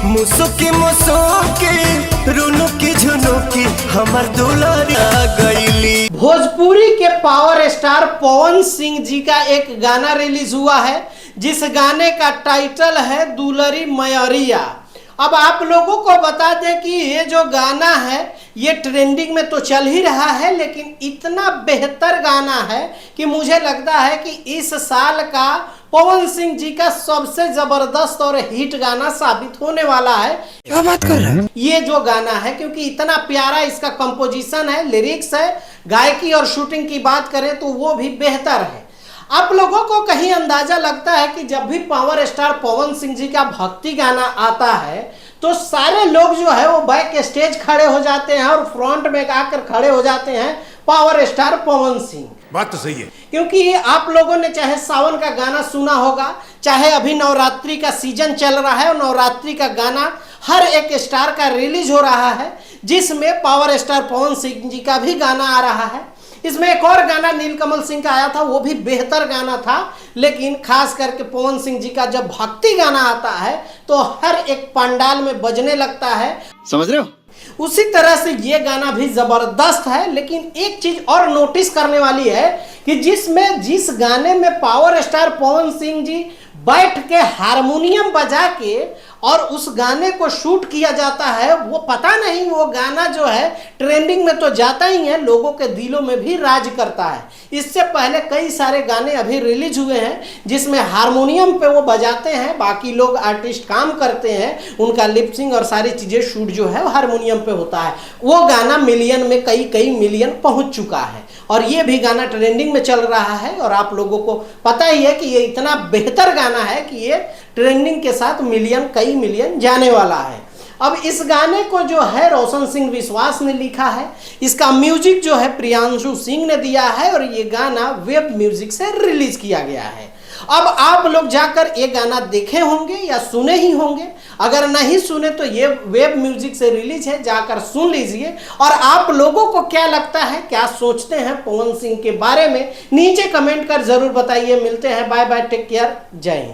मुसुकी मुसुकी रुनुकी झुनुकी हमर दुलारी आ गईली। भोजपुरी के पावर स्टार पवन सिंह जी का एक गाना रिलीज हुआ है जिस गाने का टाइटल है दुलरी मयरिया। अब आप लोगों को बता दें कि ये जो गाना है ये ट्रेंडिंग में तो चल ही रहा है, लेकिन इतना बेहतर गाना है कि मुझे लगता है कि इस साल का पवन सिंह जी का सबसे जबरदस्त और हिट गाना साबित होने वाला है। क्या बात कर रहे हैं? ये जो गाना है क्योंकि इतना प्यारा इसका कंपोजिशन है, लिरिक्स है, गायकी और शूटिंग की बात करें तो वो भी बेहतर है। आप लोगों को कहीं अंदाजा लगता है कि जब भी पावर स्टार पवन सिंह जी का भक्ति गाना आता है तो सारे लोग जो है वो बैक स्टेज खड़े हो जाते हैं और फ्रंट में आकर खड़े हो जाते हैं पावर स्टार पवन सिंह। बात तो सही है, क्योंकि आप लोगों ने चाहे सावन का गाना सुना होगा, चाहे अभी नवरात्रि का सीजन चल रहा है और नवरात्रि का गाना हर एक स्टार का रिलीज हो रहा है जिसमें पावर स्टार पवन सिंह जी का भी गाना आ रहा है। इसमें एक और गाना नीलकमल सिंह का आया था, वो भी बेहतर गाना था, लेकिन खास करके पवन सिंह जी का जब भक्ति गाना आता है तो हर एक पंडाल में बजने लगता है, समझ रहे हो? उसी तरह से ये गाना भी जबरदस्त है। लेकिन एक चीज और नोटिस करने वाली है कि जिस गाने में पावर स्टार पवन सिंह जी बैठ के हारमोनियम बजा के और उस गाने को शूट किया जाता है, वो पता नहीं वो गाना जो है ट्रेंडिंग में तो जाता ही है, लोगों के दिलों में भी राज करता है। इससे पहले कई सारे गाने अभी रिलीज हुए हैं जिसमें हारमोनियम पे वो बजाते हैं, बाकी लोग आर्टिस्ट काम करते हैं, उनका लिपसिंग और सारी चीज़ें शूट जो है वो हारमोनियम पे होता है। वो गाना मिलियन में कई मिलियन पहुँच चुका है और ये भी गाना ट्रेंडिंग में चल रहा है और आप लोगों को पता ही है कि ये इतना बेहतर गाना है कि ये ट्रेंडिंग के साथ कई मिलियन जाने वाला है। अब इस गाने को जो है रोशन सिंह विश्वास ने लिखा है, इसका म्यूजिक जो है प्रियांशु सिंह ने दिया है और ये गाना वेब म्यूजिक से रिलीज किया गया है। अब आप लोग जाकर ये गाना देखे होंगे या सुने ही होंगे, अगर नहीं सुने तो ये वेब म्यूजिक से रिलीज है, जाकर सुन लीजिए। और आप लोगों को क्या लगता है, क्या सोचते हैं पवन सिंह के बारे में, नीचे कमेंट कर जरूर बताइए। मिलते हैं, बाय बाय, टेक केयर, जय हिंद।